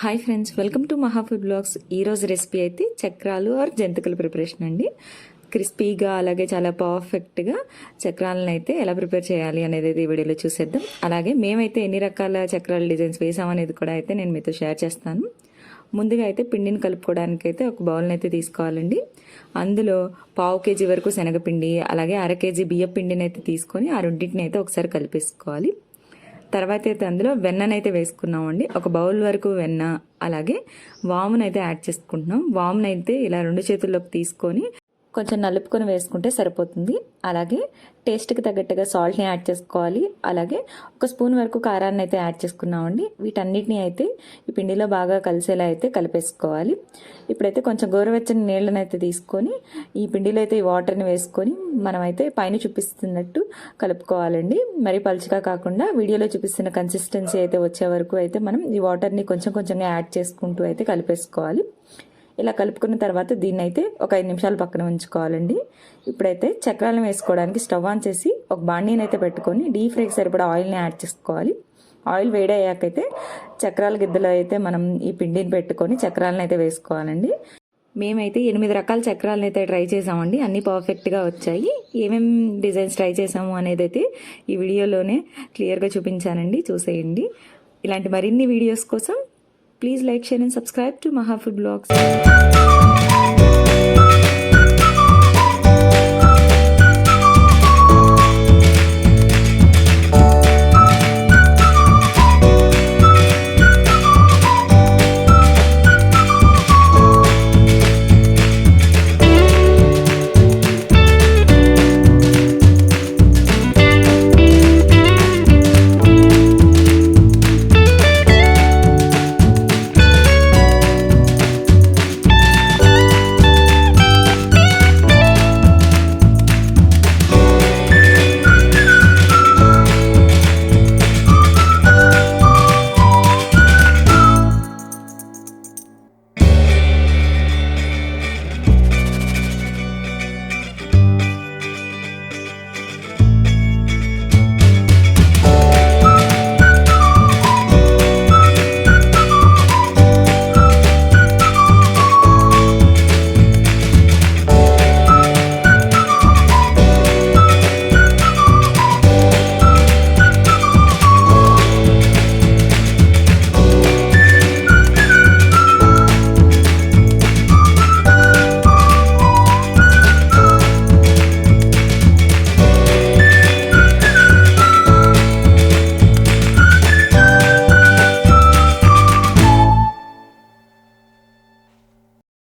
Hi friends, welcome to మహా food blogs. ఈరోజు recipe అయితే చక్రాలు ఆర్ జంతికల ప్రిపరేషన్ అండి. క్రిస్పీగా అలాగే చాలా పర్ఫెక్ట్గా చక్రాలను అయితే ఎలా ప్రిపేర్ చేయాలి అనేది అయితే ఈ వీడియోలో చూసేద్దాం. అలాగే మేమైతే ఎన్ని రకాల చక్రాల డిజైన్స్ వేసామనేది కూడా అయితే నేను మీతో షేర్ చేస్తాను. ముందుగా అయితే పిండిని కలుపుకోవడానికి అయితే ఒక బౌల్ని అయితే తీసుకోవాలండి. అందులో 1/2 kg వరకు శనగపిండి అలాగే 1/2 kg బియ్యం పిండిని అయితే తీసుకొని ఆ రెండింటిని అయితే ఒకసారి కలిపేసుకోవాలి. తర్వాత అయితే అందులో వెన్ననైతే వేసుకున్నామండి. ఒక బౌల్ వరకు వెన్న అలాగే వామునైతే యాడ్ చేసుకుంటున్నాం. వామునైతే ఇలా 2 చేతుల్లోకి తీసుకొని కొంచెం నలుపుకొని వేసుకుంటే సరిపోతుంది. అలాగే టేస్ట్కి తగ్గట్టుగా సాల్ట్ని యాడ్ చేసుకోవాలి. అలాగే 1 స్పూన్ వరకు కారాన్ని అయితే యాడ్ చేసుకున్నామండి. వీటన్నిటిని అయితే ఈ పిండిలో బాగా కలిసేలా అయితే కలిపేసుకోవాలి. ఇప్పుడైతే కొంచెం గోరువెచ్చని నీళ్ళని అయితే తీసుకొని ఈ పిండిలో అయితే ఈ వాటర్ని వేసుకొని మనమైతే పైన చూపిస్తున్నట్టు కలుపుకోవాలండి. మరి పలుచగా కాకుండా వీడియోలో చూపిస్తున్న కన్సిస్టెన్సీ అయితే వచ్చే వరకు అయితే మనం ఈ వాటర్ని కొంచెం కొంచెంగా యాడ్ చేసుకుంటూ అయితే కలిపేసుకోవాలి. ఇలా కలుపుకున్న తర్వాత దీన్ని అయితే ఒక 5 నిమిషాలు పక్కన ఉంచుకోవాలండి. ఇప్పుడైతే చక్రాలను వేసుకోవడానికి స్టవ్ ఆన్ చేసి ఒక బాండీని అయితే పెట్టుకొని డీప్ ఫ్రైకి సరిపడా ఆయిల్ని యాడ్ చేసుకోవాలి. ఆయిల్ వేడయ్యాకైతే చక్రాల గిద్దలో అయితే మనం ఈ పిండిని పెట్టుకొని చక్రాలను అయితే వేసుకోవాలండి. మేమైతే 8 రకాల చక్రాలను అయితే ట్రై చేసామండి. అన్నీ పర్ఫెక్ట్గా వచ్చాయి. ఏమేమి డిజైన్స్ ట్రై చేసాము అనేది అయితే ఈ వీడియోలోనే క్లియర్గా చూపించానండి, చూసేయండి. ఇలాంటి మరిన్ని వీడియోస్ కోసం please like, share and subscribe to మహా ఫుడ్ బ్లాగ్స్.